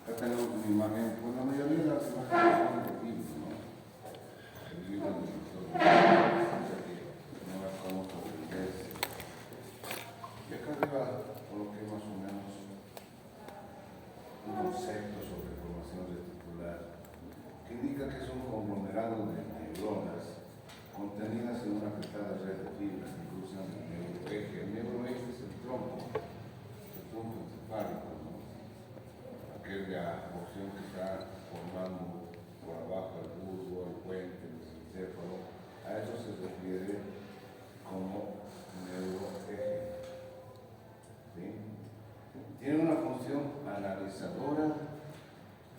Acá tenemos una imagen, pues la mayoría de las imágenes son de libro, ¿no? El libro del doctor, que no las conozco de inglés. Y acá arriba coloqué más o menos un concepto sobre formación reticular que indica que es un conglomerado de neuronas contenidas en una apretada red de fibras que cruzan el neuroeje. El neuroeje es el tronco encefálico, ¿no? Aquella porción que está formando por abajo el bulbo, el puente, el encéfalo. A eso se refiere como neuroeje. ¿Sí? Tiene una función analizadora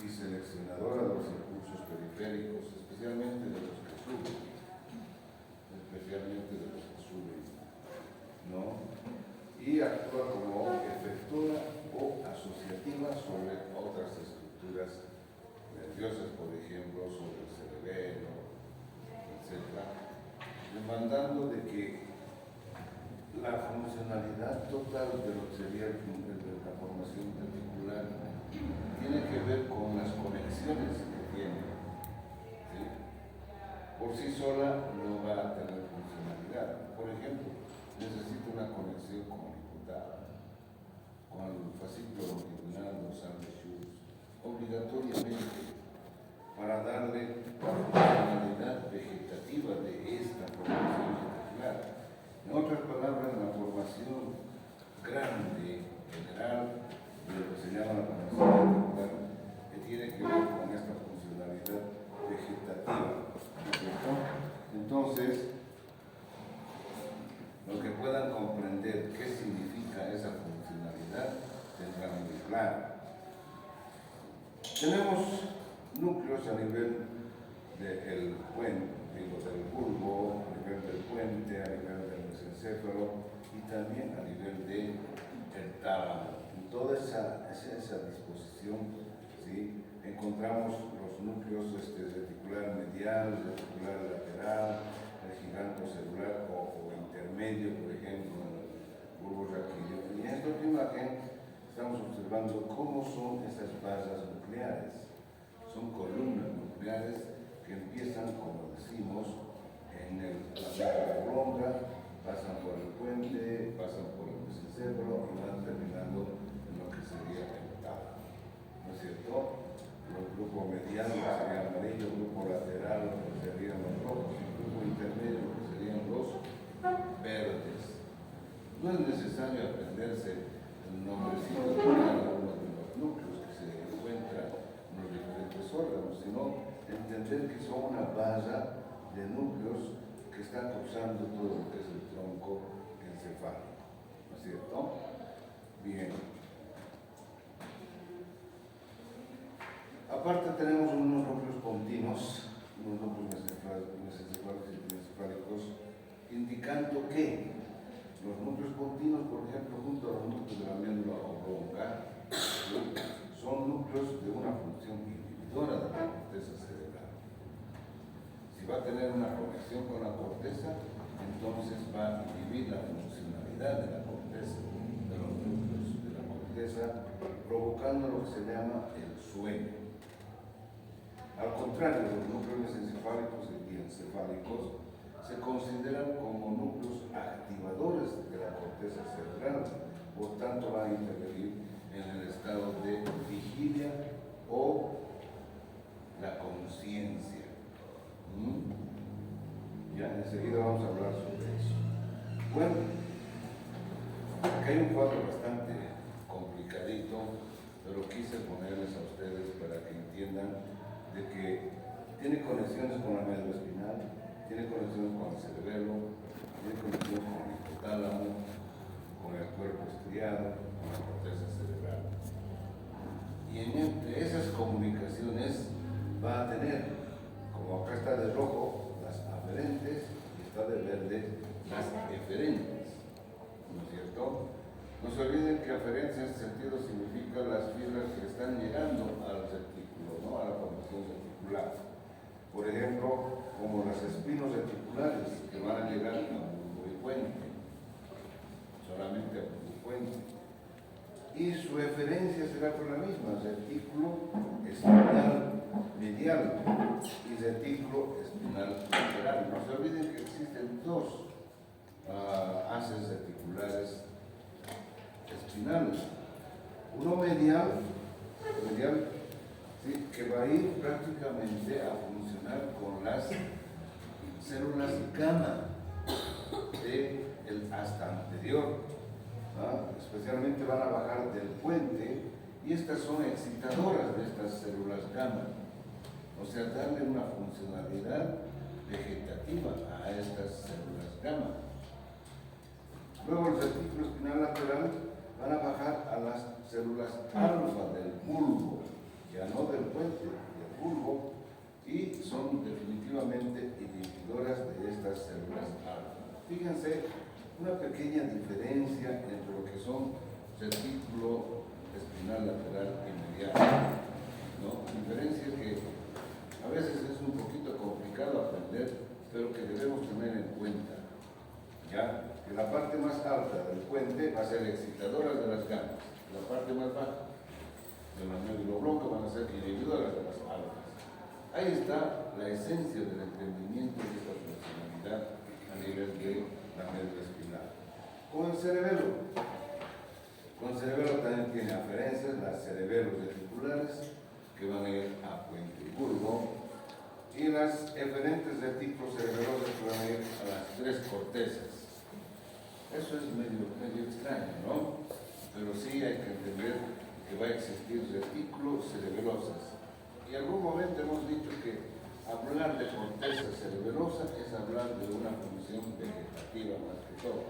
y seleccionadora de los impulsos periféricos, especialmente de los que suben, ¿no? Y actúa como efectora o asociativa sobre otras estructuras nerviosas, por ejemplo, sobre el cerebelo, etc., demandando de que la funcionalidad total de lo que sería la formación reticular tiene que ver con las conexiones que tiene. ¿Sí? Por sí sola no va a tener funcionalidad. Por ejemplo, necesita una conexión con el hipotálamo, con el fascículo longitudinal dorsal de Schultz, obligatoriamente, para darle la funcionalidad vegetativa de esta formación reticular. En otras palabras, la formación grande, general, de lo que se llama la formación reticular, que tiene que ver con esta funcionalidad vegetativa. ¿Cierto? Entonces, los que puedan comprender qué significa esa funcionalidad tendrán muy claro. Tenemos núcleos a nivel del puente, del bulbo, a nivel del puente, a nivel del mesencéfalo y también a nivel del tálamo. En toda esa disposición, ¿sí?, encontramos los núcleos reticular medial, reticular lateral, el giganto celular o intermedio, por ejemplo, en el bulbo raquídeo. Y en esta última imagen estamos observando cómo son esas basas nucleares. Son columnas nucleares que empiezan, como decimos, en la médula oblonga, pasan por el puente, pasan por el mesencéfalo y van terminando en lo que sería el tálamo. ¿No es cierto? El grupo mediano que sería amarillo, el grupo lateral lo que serían los rojos, el grupo intermedio lo que serían los verdes. No es necesario aprenderse el nombrecito de cada uno de los núcleos que se encuentran en los diferentes órganos, sino entender que son una base de núcleos que están cruzando todo lo que es el tronco encefálico. ¿No es cierto? Bien. Aparte tenemos unos núcleos continuos, unos núcleos mesencefálicos y encefálicos, indicando que los núcleos continuos, por ejemplo, junto a los núcleos de la médula oblonga, son núcleos de una función inhibidora de la corteza cerebral. Si va a tener una conexión con la corteza, entonces va a inhibir la funcionalidad de la corteza, de los núcleos de la corteza, provocando lo que se llama el sueño. Al contrario, los núcleos mesencefálicos y encefálicos se consideran como núcleos activadores de la corteza cerebral, por tanto van a intervenir en el estado de vigilia o la conciencia. Ya enseguida vamos a hablar sobre eso. Bueno, acá hay un cuadro bastante complicadito, pero quise ponerles a ustedes para que entiendan de que tiene conexiones con la médula espinal, tiene conexiones con el cerebelo, tiene conexiones con el hipotálamo, con el cuerpo estriado, con la corteza cerebral. Y entre esas comunicaciones va a tener, como acá está de rojo, las aferentes y está de verde las eferentes. ¿No es cierto? No se olviden que aferencia en este sentido significa las fibras que están llegando al retículo, ¿no?, a la formación reticular. Por ejemplo, como las espinos reticulares que van a llegar a bulbo y puente, solamente a bulbo y puente. y su referencia será por la misma, retículo espinal medial y retículo espinal lateral. No se olviden que existen dos haces reticulares espinales. Uno medial, ¿sí?, que va a ir prácticamente a funcionar con las células gamma del asta anterior, especialmente van a bajar del puente, y estas son excitadoras de estas células gamma, o sea, darle una funcionalidad vegetativa a estas células gamma. Luego el retículo espinal lateral van a bajar a las células alfa del bulbo, ya no del puente, del bulbo, y son definitivamente inhibidoras de estas células alfa. Fíjense, una pequeña diferencia entre lo que son retículo espinal lateral y medial, ¿no? Diferencia que a veces es un poquito complicado aprender, pero que debemos tener en cuenta, ¿ya? Que la parte más alta del puente va a ser excitadora de las gamas, la parte más baja de la médula oblonga van a ser inhibidoras de las alfas. Ahí está la esencia del entendimiento de esta funcionalidad a nivel de la médula espinal. Con el cerebelo también tiene aferencias, las cerebelos reticulares, que van a ir a puente y bulbo, y las eferentes retículos cerebelosas que van a ir a las tres cortezas. Eso es medio extraño, ¿no? Pero sí hay que entender que va a existir retículos cerebelosas. Y en algún momento hemos dicho que hablar de corteza cerebelosa es hablar de una función vegetativa más que todo,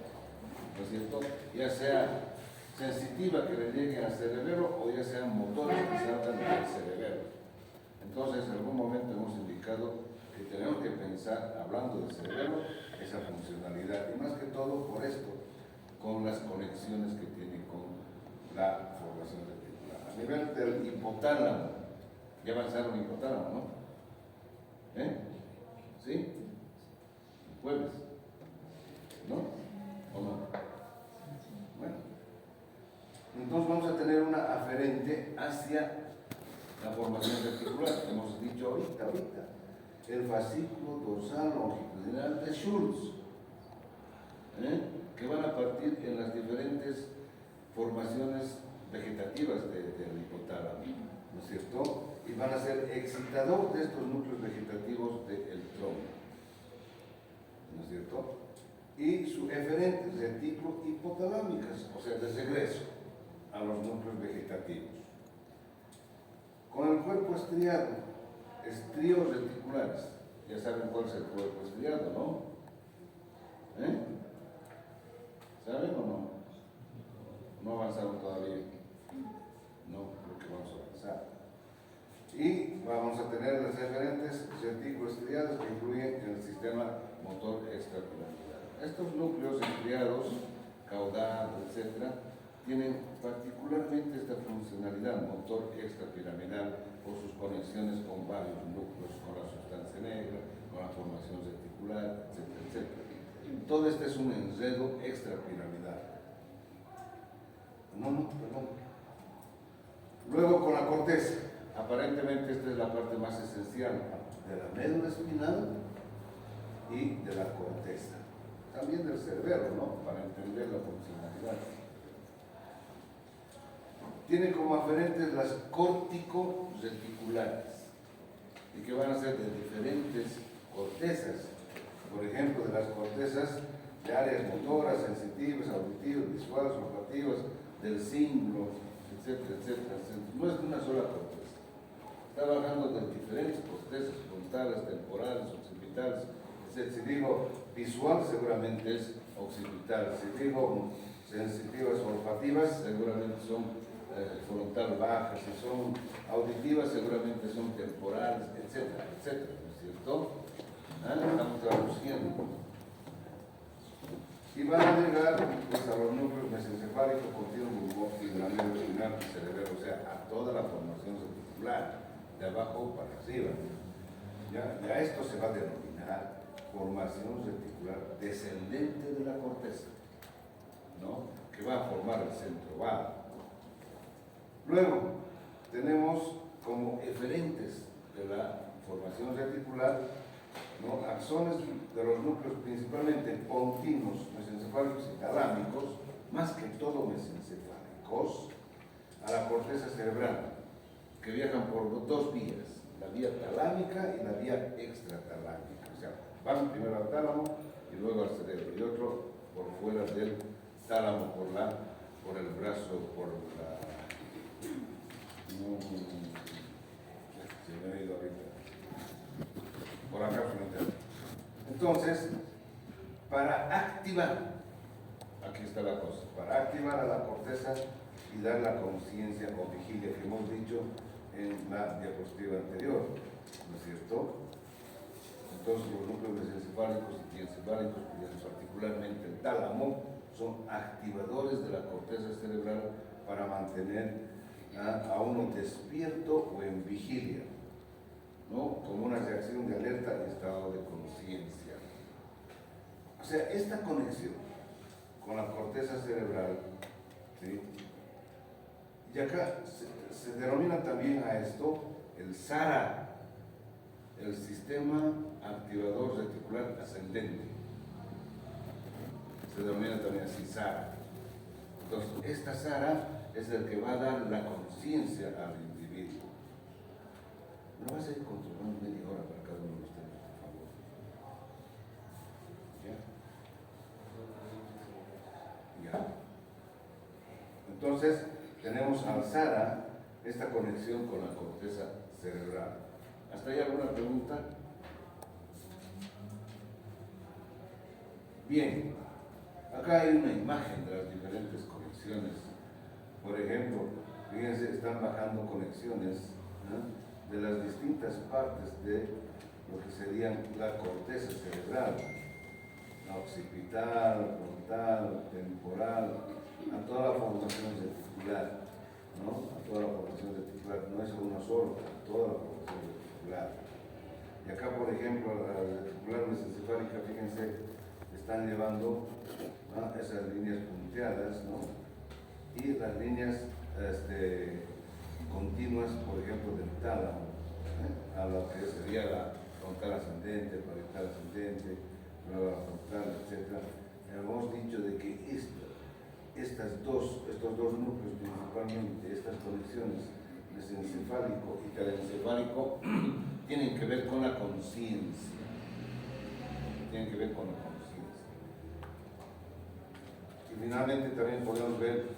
¿no es cierto? Ya sea sensitiva que le lleguen al cerebelo o ya sean motores que salgan del cerebelo. Entonces, en algún momento hemos indicado que tenemos que pensar, hablando del cerebelo, esa funcionalidad, y más que todo por esto, con las conexiones que tiene con la formación reticular. A nivel del hipotálamo, ya avanzaron el hipotálamo, ¿no? ¿Sí? El jueves, ¿no? ¿O no? Bueno, entonces vamos a tener una aferente hacia la formación reticular, que hemos dicho ahorita, el fascículo dorsal longitudinal de Schultz, que van a partir en las diferentes formaciones vegetativas del hipotálamo, ¿no es cierto? Y van a ser excitador de estos núcleos vegetativos del tronco, ¿no es cierto? Y su eferente retículo hipotalámicas, o sea, de regreso a los núcleos vegetativos. Con el cuerpo estriado, estríos reticulares, ya saben cuál es el cuerpo estriado, ¿no? ¿Saben o no? No avanzaron todavía. No, creo que vamos a avanzar. Y vamos a tener las referentes retículos estriados que incluyen el sistema motor extrapiramidal. Estos núcleos estriados, caudal, etc., tienen particularmente esta funcionalidad motor extrapiramidal por sus conexiones con varios núcleos, con la sustancia negra, con la formación reticular, etcétera, etcétera. Todo este es un enredo extrapiramidal. Perdón. Luego con la corteza. Aparentemente esta es la parte más esencial de la médula espinal y de la corteza. También del cerebelo, ¿no? Para entender la funcionalidad. Tiene como aferentes las córtico-reticulares, y que van a ser de diferentes cortezas. Por ejemplo, de las cortezas de áreas motoras, sensitivas, auditivas, visuales, olfativas, del cíngulo, etcétera, etcétera, etcétera. No es de una sola corteza. Está hablando de diferentes cortezas, frontales, temporales, occipitales, etc. Si digo visual, seguramente es occipital. Si digo sensitivas o olfativas, seguramente son frontal baja. Si son auditivas, seguramente son temporales, etcétera, etcétera, ¿no es cierto? Estamos traduciendo. Y van a llegar pues, a los núcleos mesencefálicos, continuo y de la médula espinal y cerebelo, o sea, a toda la formación reticular, de abajo para arriba. Ya esto se va a denominar formación reticular descendente de la corteza, ¿no? Que va a formar el centro vago. Luego, tenemos como eferentes de la formación reticular, ¿no?, axones de los núcleos principalmente pontinos, mesencefálicos y talámicos, más que todo mesencefálicos, a la corteza cerebral, que viajan por dos vías, la vía talámica y la vía extratalámica. O sea, van primero al tálamo y luego al cerebro, y otro por fuera del tálamo, por el brazo, por la... se me ha ido ahorita. Por la cápsula interna. Entonces, para activar, aquí está la cosa, para activar a la corteza y dar la conciencia o vigilia que hemos dicho en la diapositiva anterior, ¿no es cierto? Entonces, los núcleos mesencefálicos y diencefálicos, y particularmente el tálamo, son activadores de la corteza cerebral para mantener a uno despierto o en vigilia, ¿no?, como una reacción de alerta y estado de conciencia. O sea, esta conexión con la corteza cerebral, ¿sí?, y acá se denomina también a esto el SARA, el Sistema Activador Reticular Ascendente. Se denomina también así SARA. Entonces, esta SARA es el que va a dar la conciencia al individuo. No vas a ir controlando media hora para cada uno de ustedes, por favor. ¿Ya? ¿Ya? Entonces, tenemos al SARA, esta conexión con la corteza cerebral. ¿Hasta ahí alguna pregunta? Bien, acá hay una imagen de las diferentes conexiones. Por ejemplo, fíjense, están bajando conexiones, ¿no?, de las distintas partes de lo que serían la corteza cerebral, la occipital, frontal, temporal, a toda la formación reticular, ¿no?, a toda la formación reticular, no es una sola, a toda la formación reticular. Y acá, por ejemplo, la reticular mesencefálica, fíjense, están llevando, ¿no?, esas líneas punteadas, ¿no?, y las líneas continuas, por ejemplo, del tálamo, a lo que sería la frontal ascendente, parietal ascendente, luego la frontal, etc. Hemos dicho de que estos dos núcleos principalmente, estas conexiones, mesencefálico y telencefálico, tienen que ver con la conciencia. Tienen que ver con la conciencia. Y finalmente también podemos ver,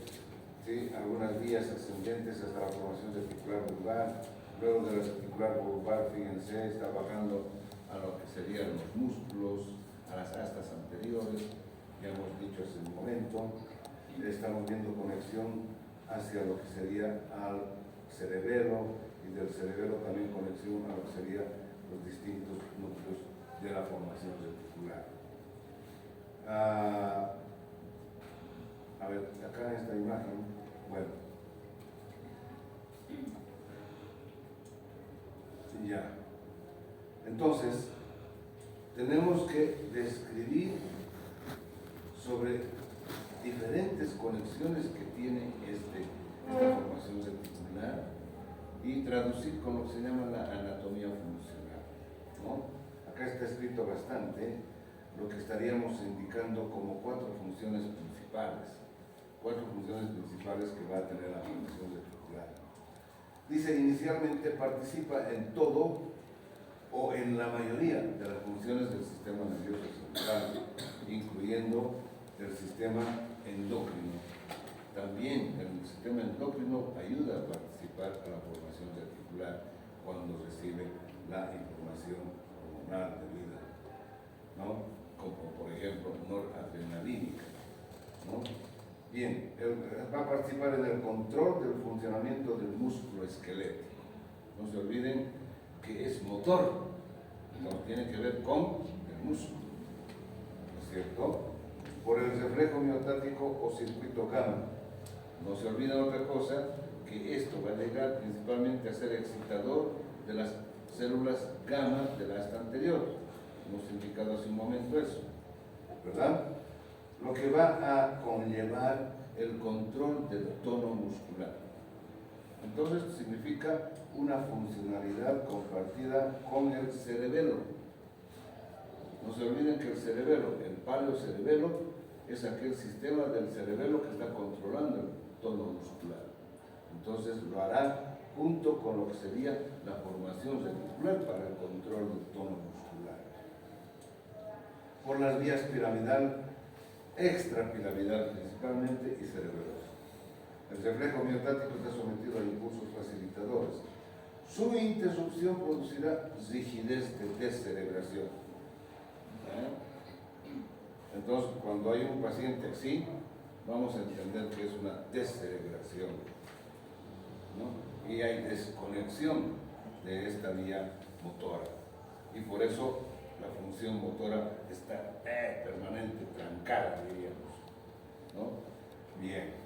¿sí?, algunas vías ascendentes hasta la formación reticular vulvar. Luego de la reticular vulvar, fíjense, está bajando a lo que serían los músculos, a las astas anteriores, ya hemos dicho hace un momento. Estamos viendo conexión hacia lo que sería al cerebelo, y del cerebelo también conexión a lo que serían los distintos núcleos de la formación reticular. A ver, acá en esta imagen, bueno, ya. Entonces, tenemos que describir sobre diferentes conexiones que tiene esta formación reticular y traducir con lo que se llama la anatomía funcional, ¿no? Acá está escrito bastante lo que estaríamos indicando como cuatro funciones principales que va a tener la formación reticular. Dice, inicialmente participa en todo o en la mayoría de las funciones del sistema nervioso central, incluyendo el sistema endocrino. También el sistema endocrino ayuda a participar a la formación reticular cuando recibe la información hormonal de vida, ¿no?, como por ejemplo noradrenalínica, ¿no? Bien, va a participar en el control del funcionamiento del músculo esquelético. No se olviden que es motor, no tiene que ver con el músculo, ¿no es cierto? Por el reflejo miotático o circuito gamma. No se olvida otra cosa, que esto va a llegar principalmente a ser excitador de las células gamma de la asta anterior. Hemos indicado hace un momento eso, ¿verdad? Lo que va a conllevar el control del tono muscular. Entonces significa una funcionalidad compartida con el cerebelo. No se olviden que el cerebelo, el paleocerebelo, es aquel sistema del cerebelo que está controlando el tono muscular. Entonces lo hará junto con lo que sería la formación reticular para el control del tono muscular. Por las vías piramidal, extrapiramidal principalmente y cerebelosa. El reflejo miotático está sometido a impulsos facilitadores. Su interrupción producirá rigidez de descerebración. Entonces, cuando hay un paciente así, vamos a entender que es una descerebración, ¿no? Y hay desconexión de esta vía motora. Y por eso la función motora está permanente, trancada, diríamos, ¿no? Bien.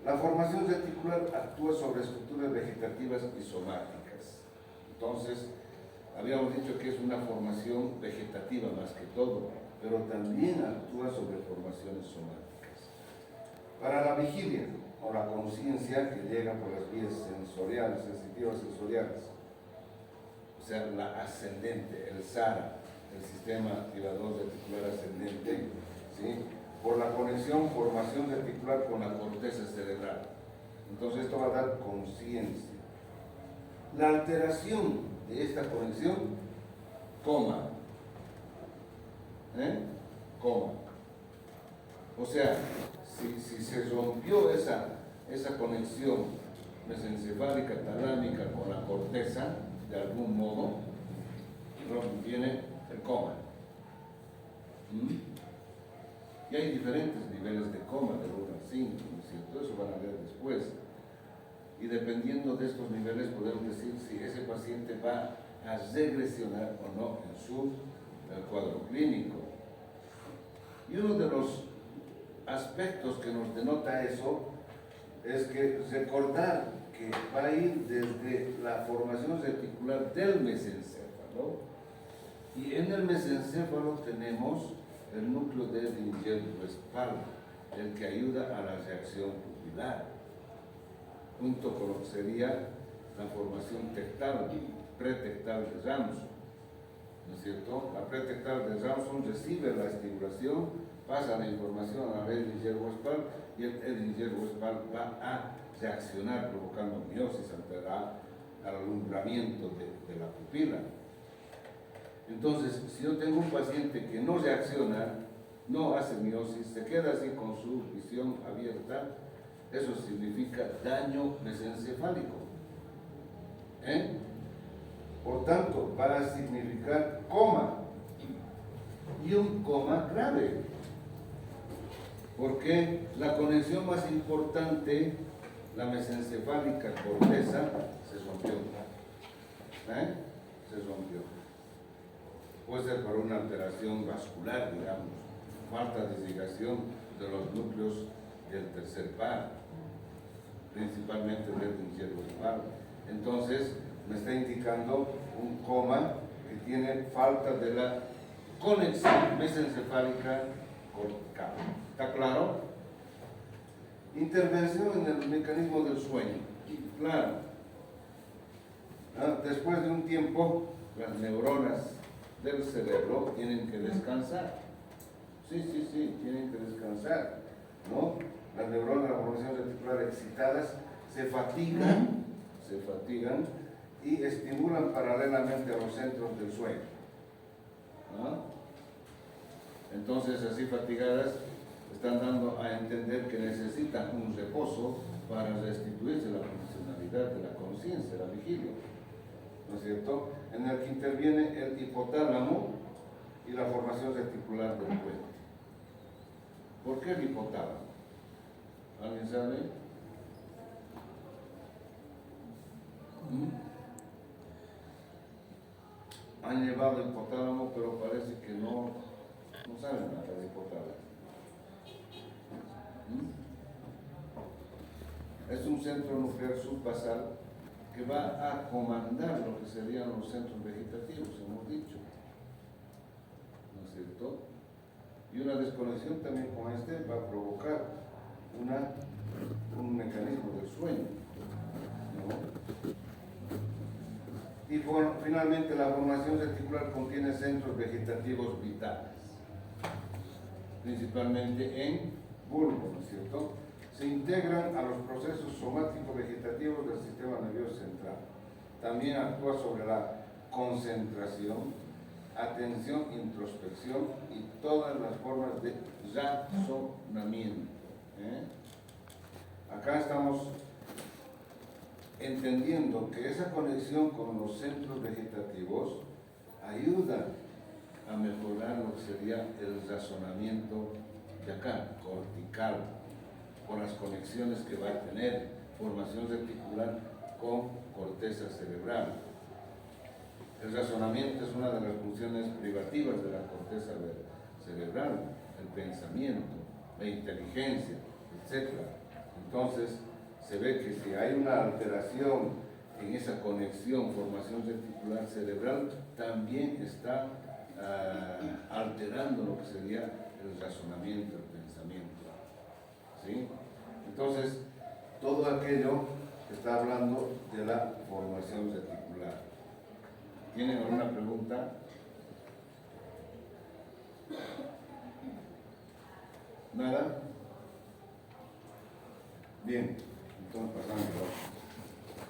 La formación reticular actúa sobre estructuras vegetativas y somáticas. Entonces, habíamos dicho que es una formación vegetativa más que todo, pero también actúa sobre formaciones somáticas. Para la vigilia o la conciencia que llega por las vías sensoriales, sensitivas sensoriales, o sea, la ascendente, el SARA, el sistema activador reticular ascendente, ¿sí? Por la conexión, formación reticular con la corteza cerebral. Entonces esto va a dar conciencia. La alteración de esta conexión, coma. Coma. O sea, si se rompió esa conexión mesencefálica talámica con la corteza, de algún modo, viene el coma. Y hay diferentes niveles de coma, de 1 a 5, ¿no es cierto? Eso van a ver después. Y dependiendo de estos niveles podemos decir si ese paciente va a regresionar o no en su cuadro clínico. Y uno de los aspectos que nos denota eso es que recordar que va a ir desde la formación reticular del mesencéfalo, y en el mesencéfalo tenemos el núcleo de Edinger-Westphal, el que ayuda a la reacción pupilar, junto con lo que sería la formación tectal, pretectal de Ramsson, ¿no es cierto? La pretectal de Ramsson recibe la estimulación, pasa la información a la Edinger-Westphal y el Edinger-Westphal va a reaccionar provocando miosis al alumbramiento de la pupila. Entonces, si yo tengo un paciente que no reacciona, no hace miosis, se queda así con su visión abierta, eso significa daño mesencefálico. Por tanto, va a significar coma, y un coma grave, porque la conexión más importante, la mesencefálica corteza, se rompió. Se rompió. Puede ser por una alteración vascular, digamos, falta de irrigación de los núcleos del tercer par, principalmente del Edinger-Westphal. Entonces, me está indicando un coma que tiene falta de la conexión mesencefálica cortical. ¿Está claro? Intervención en el mecanismo del sueño. Claro. Después de un tiempo, las neuronas del cerebro tienen que descansar. Sí, tienen que descansar, ¿no? Las neuronas de la formación reticular excitadas se fatigan y estimulan paralelamente a los centros del sueño, ¿no? Entonces, así fatigadas, están dando a entender que necesitan un reposo para restituirse la funcionalidad de la conciencia, la vigilia, ¿no es cierto? En el que interviene el hipotálamo y la formación reticular del puente. ¿Por qué el hipotálamo? ¿Alguien sabe? Han llevado el hipotálamo, pero parece que no saben nada del hipotálamo. Es un centro nuclear subbasal que va a comandar lo que serían los centros vegetativos, hemos dicho, ¿no es cierto? Y una desconexión también con este va a provocar un mecanismo del sueño, finalmente la formación reticular contiene centros vegetativos vitales, principalmente en bulbo, ¿no es cierto? Se integran a los procesos somático-vegetativos del sistema nervioso central. También actúa sobre la concentración, atención, introspección y todas las formas de razonamiento. Acá estamos entendiendo que esa conexión con los centros vegetativos ayuda a mejorar lo que sería el razonamiento de acá, cortical, con las conexiones que va a tener, formación reticular con corteza cerebral. El razonamiento es una de las funciones privativas de la corteza cerebral, el pensamiento, la inteligencia, etc. Entonces, se ve que si hay una alteración en esa conexión, formación reticular cerebral, también está alterando lo que sería el razonamiento, el pensamiento. ¿Sí? Entonces, todo aquello está hablando de la formación reticular. ¿Tienen alguna pregunta? ¿Nada? Bien, entonces pasamos.